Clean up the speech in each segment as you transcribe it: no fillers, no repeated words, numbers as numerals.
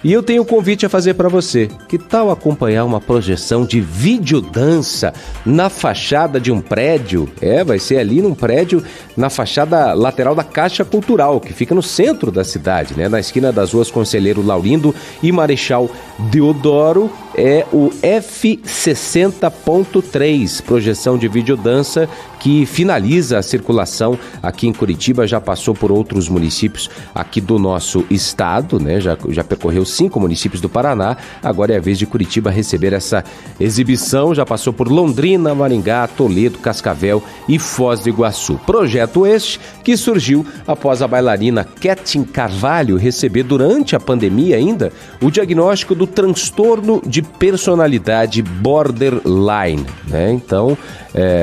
E eu tenho um convite a fazer para você. Que tal acompanhar uma projeção de videodança na fachada de um prédio? Vai ser ali num prédio, na fachada lateral da Caixa Cultural, que fica no centro da cidade, né? Na esquina das ruas Conselheiro Laurindo e Marechal Deodoro. É o F60.3, projeção de videodança que finaliza a circulação aqui em Curitiba, já passou por outros municípios aqui do nosso estado, né? Já percorreu 5 municípios do Paraná, agora é a vez de Curitiba receber essa exibição, já passou por Londrina, Maringá, Toledo, Cascavel e Foz do Iguaçu. Projeto este que surgiu após a bailarina Ketin Carvalho receber durante a pandemia ainda o diagnóstico do transtorno de personalidade borderline, né? Então,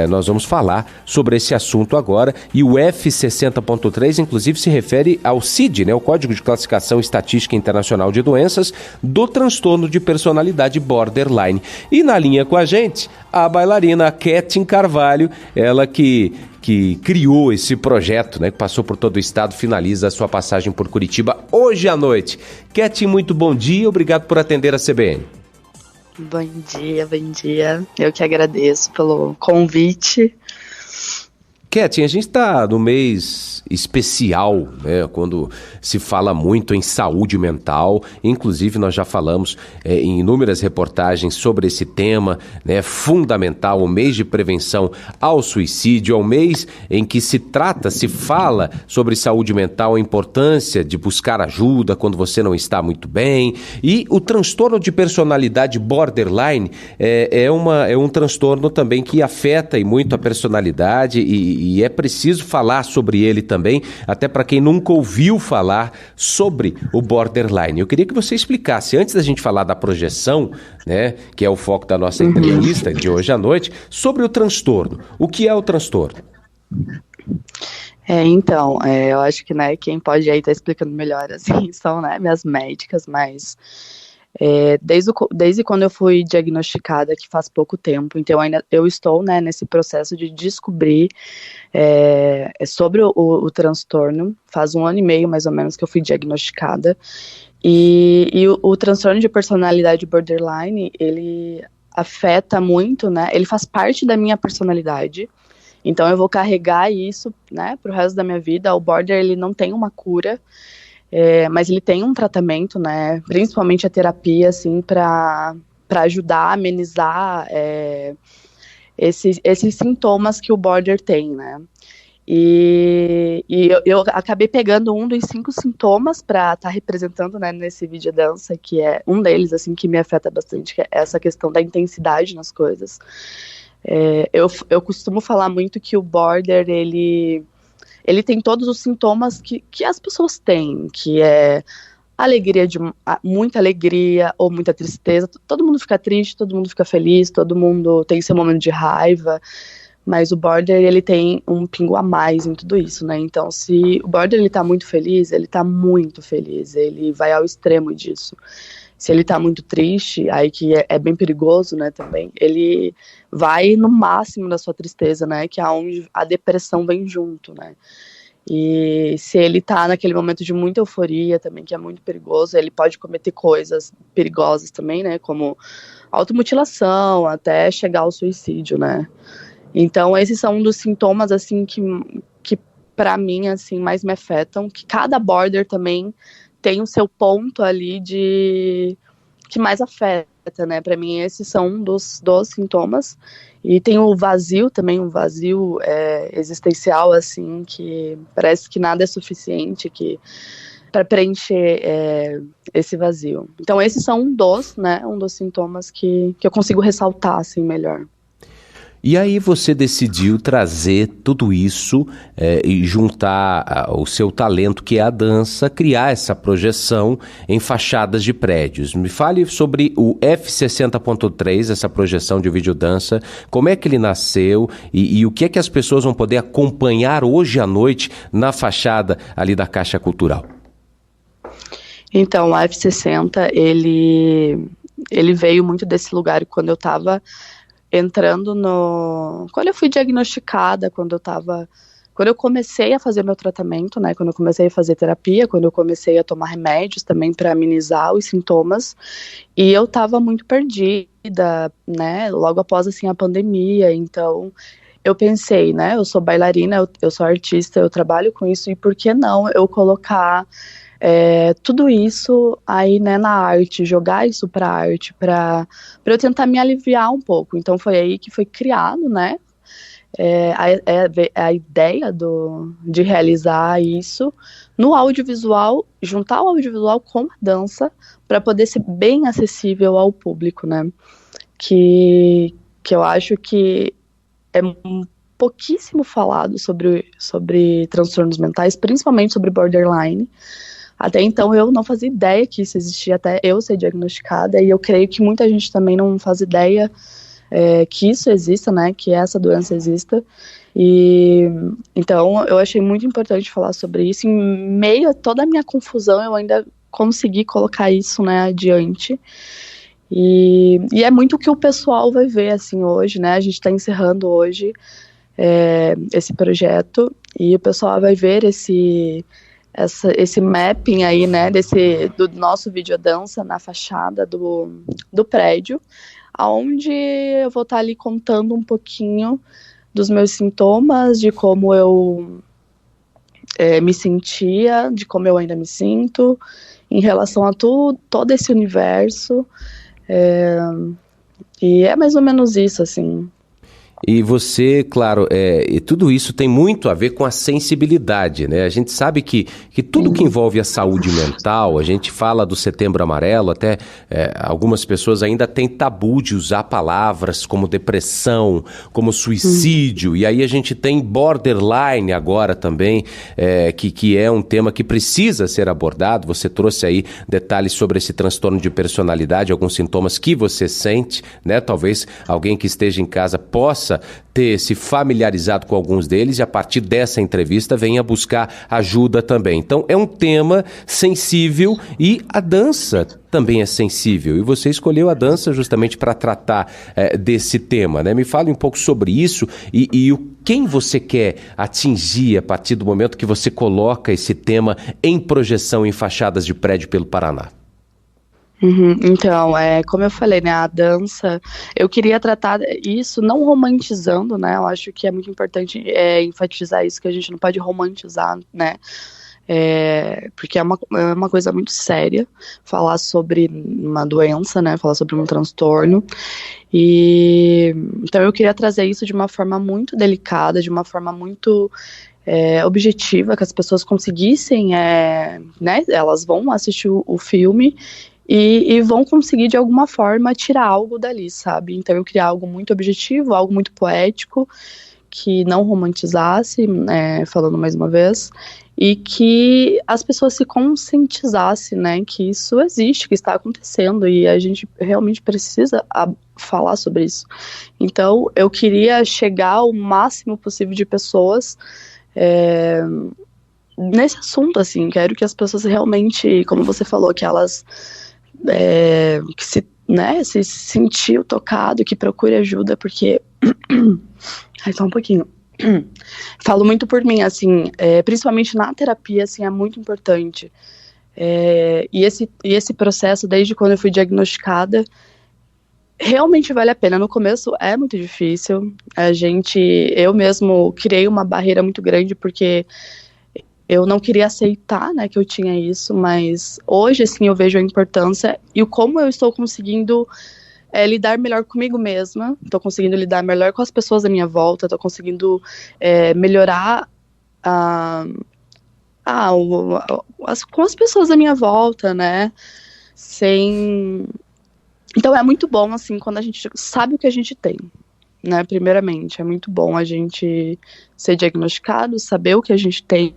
nós vamos falar sobre esse assunto agora, e o F60.3 inclusive se refere ao CID, né? O Código de Classificação Estatística Internacional de Doenças do transtorno de personalidade borderline. E na linha com a gente, a bailarina Ketin Carvalho, ela que criou esse projeto, né, que passou por todo o estado, finaliza a sua passagem por Curitiba hoje à noite. Ketin, muito bom dia, obrigado por atender a CBN. Bom dia. Eu que agradeço pelo convite. Ketin, a gente está no mês especial, né, quando se fala muito em saúde mental. Inclusive, nós já falamos em inúmeras reportagens sobre esse tema, né, fundamental, o mês de prevenção ao suicídio, ao mês em que se fala sobre saúde mental, a importância de buscar ajuda quando você não está muito bem. E o transtorno de personalidade borderline é um transtorno também que afeta e muito a personalidade e é preciso falar sobre ele também, até para quem nunca ouviu falar sobre o borderline. Eu queria que você explicasse, antes da gente falar da projeção, né, que é o foco da nossa entrevista de hoje à noite, sobre o transtorno. O que é o transtorno? Eu acho que, né, quem pode aí estar explicando melhor, assim, são, né, minhas médicas, mas desde quando eu fui diagnosticada, que faz pouco tempo, então ainda eu estou, né, nesse processo de descobrir sobre o transtorno. Faz 1 ano e meio, mais ou menos, que eu fui diagnosticada, e o transtorno de personalidade borderline, ele afeta muito, né, ele faz parte da minha personalidade. Então eu vou carregar isso, né, pro resto da minha vida. O border, ele não tem uma cura, mas ele tem um tratamento, né, principalmente a terapia, assim, para ajudar a amenizar esses sintomas que o border tem, né. E eu acabei pegando um dos 5 sintomas para estar representando, né, nesse vídeo dança, que é um deles, assim, que me afeta bastante, que é essa questão da intensidade nas coisas. Eu costumo falar muito que o border, ele tem todos os sintomas que as pessoas têm, que é alegria, muita alegria ou muita tristeza. Todo mundo fica triste, todo mundo fica feliz, todo mundo tem seu momento de raiva, mas o border, ele tem um pingo a mais em tudo isso, né? Então, se o border, ele tá muito feliz, ele tá muito feliz, ele vai ao extremo disso. Se ele tá muito triste, aí que é bem perigoso, né, também, ele vai no máximo da sua tristeza, né, que é onde a depressão vem junto, né. E se ele tá naquele momento de muita euforia também, que é muito perigoso, ele pode cometer coisas perigosas também, né, como automutilação, até chegar ao suicídio, né. Então, esses são um dos sintomas, assim, que pra mim, assim, mais me afetam, que cada border também tem o seu ponto ali que mais afeta, né? Para mim, esses são um dos sintomas. E tem o vazio também, um vazio existencial, assim, que parece que nada é suficiente para preencher esse vazio. Então, esses são um dos sintomas que eu consigo ressaltar, assim, melhor. E aí você decidiu trazer tudo isso e juntar o seu talento, que é a dança, criar essa projeção em fachadas de prédios. Me fale sobre o F60.3, essa projeção de videodança, como é que ele nasceu e o que é que as pessoas vão poder acompanhar hoje à noite na fachada ali da Caixa Cultural. Então, o F60, ele veio muito desse lugar quando eu estava entrando quando eu fui diagnosticada, quando eu estava quando eu comecei a fazer meu tratamento, né, quando eu comecei a fazer terapia, quando eu comecei a tomar remédios também para amenizar os sintomas, e eu estava muito perdida, né, logo após, assim, a pandemia, então eu pensei, né, eu sou bailarina, eu sou artista, eu trabalho com isso, e por que não eu colocar tudo isso aí, né, na arte, jogar isso para arte, para eu tentar me aliviar um pouco. Então foi aí que foi criado, né, a ideia de realizar isso no audiovisual, juntar o audiovisual com a dança, para poder ser bem acessível ao público, né, que eu acho que é pouquíssimo falado sobre transtornos mentais, principalmente sobre borderline. Até então eu não fazia ideia que isso existia, até eu ser diagnosticada, e eu creio que muita gente também não faz ideia que isso exista, né, que essa doença exista. E então eu achei muito importante falar sobre isso. Em meio a toda a minha confusão, eu ainda consegui colocar isso, né, adiante. E é muito o que o pessoal vai ver, assim, hoje, né, a gente está encerrando hoje esse projeto, e o pessoal vai ver esse mapping aí, né, do nosso videodança na fachada do prédio, onde eu vou estar ali contando um pouquinho dos meus sintomas, de como eu me sentia, de como eu ainda me sinto, em relação a todo esse universo, e é mais ou menos isso, assim. E você, claro, e tudo isso tem muito a ver com a sensibilidade, né? A gente sabe que tudo que envolve a saúde mental, a gente fala do Setembro Amarelo, até algumas pessoas ainda têm tabu de usar palavras como depressão, como suicídio, e aí a gente tem borderline agora também, que é um tema que precisa ser abordado. Você trouxe aí detalhes sobre esse transtorno de personalidade, alguns sintomas que você sente, né? Talvez alguém que esteja em casa possa ter se familiarizado com alguns deles e a partir dessa entrevista venha buscar ajuda também. Então é um tema sensível e a dança também é sensível, e você escolheu a dança justamente para tratar desse tema, né? Me fale um pouco sobre isso e quem você quer atingir a partir do momento que você coloca esse tema em projeção em fachadas de prédio pelo Paraná. Então, como eu falei, né, a dança, eu queria tratar isso não romantizando, né, eu acho que é muito importante enfatizar isso, que a gente não pode romantizar, né, porque é uma coisa muito séria falar sobre uma doença, né, falar sobre um transtorno, e então eu queria trazer isso de uma forma muito delicada, de uma forma muito objetiva, que as pessoas conseguissem, né, elas vão assistir o filme e vão conseguir de alguma forma tirar algo dali, sabe? Então eu queria algo muito objetivo, algo muito poético, que não romantizasse, falando mais uma vez, e que as pessoas se conscientizassem, né, que isso existe, que está acontecendo, e a gente realmente precisa falar sobre isso. Então eu queria chegar ao máximo possível de pessoas nesse assunto, assim, quero que as pessoas realmente, como você falou, que elas que se sentiu tocado, que procure ajuda, porque ai, só um pouquinho. Falo muito por mim, assim, principalmente na terapia, assim, é muito importante. E esse processo, desde quando eu fui diagnosticada, realmente vale a pena. No começo é muito difícil. Eu mesmo criei uma barreira muito grande, porque eu não queria aceitar, né, que eu tinha isso, mas hoje, assim, eu vejo a importância e o como eu estou conseguindo lidar melhor comigo mesma, estou conseguindo lidar melhor com as pessoas à minha volta, estou conseguindo melhorar com as pessoas à minha volta, né, Então é muito bom, assim, quando a gente sabe o que a gente tem, né, primeiramente, é muito bom a gente ser diagnosticado, saber o que a gente tem.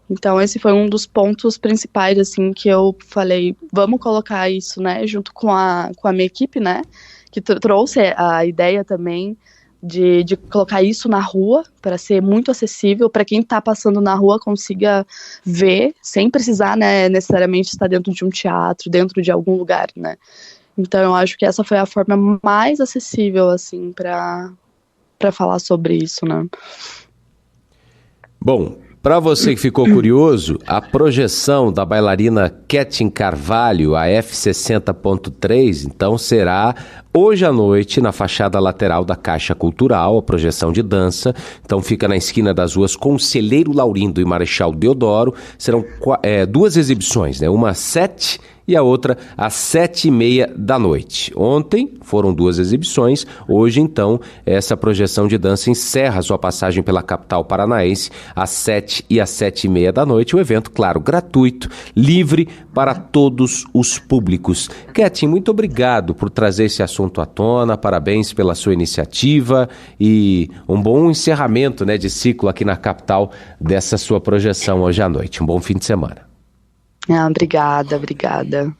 Então esse foi um dos pontos principais, assim, que eu falei, vamos colocar isso, né, junto com a minha equipe, né, que trouxe a ideia também de colocar isso na rua, para ser muito acessível, para quem está passando na rua consiga ver, sem precisar, né, necessariamente estar dentro de um teatro, dentro de algum lugar, né. Então eu acho que essa foi a forma mais acessível, assim, para falar sobre isso, né. Bom, para você que ficou curioso, a projeção da bailarina Ketin Carvalho, a F60.3, então será hoje à noite na fachada lateral da Caixa Cultural, a projeção de dança. Então fica na esquina das ruas Conselheiro Laurindo e Marechal Deodoro. Serão duas exibições, né? Uma às 7 e a outra às 7h30 da noite. Ontem foram duas exibições, hoje então essa projeção de dança encerra sua passagem pela capital paranaense às 7 e às 7h30 da noite. O evento, claro, gratuito, livre para todos os públicos. Ketin, muito obrigado por trazer esse assunto à tona, parabéns pela sua iniciativa e um bom encerramento, né, de ciclo aqui na capital dessa sua projeção hoje à noite. Um bom fim de semana. Obrigada.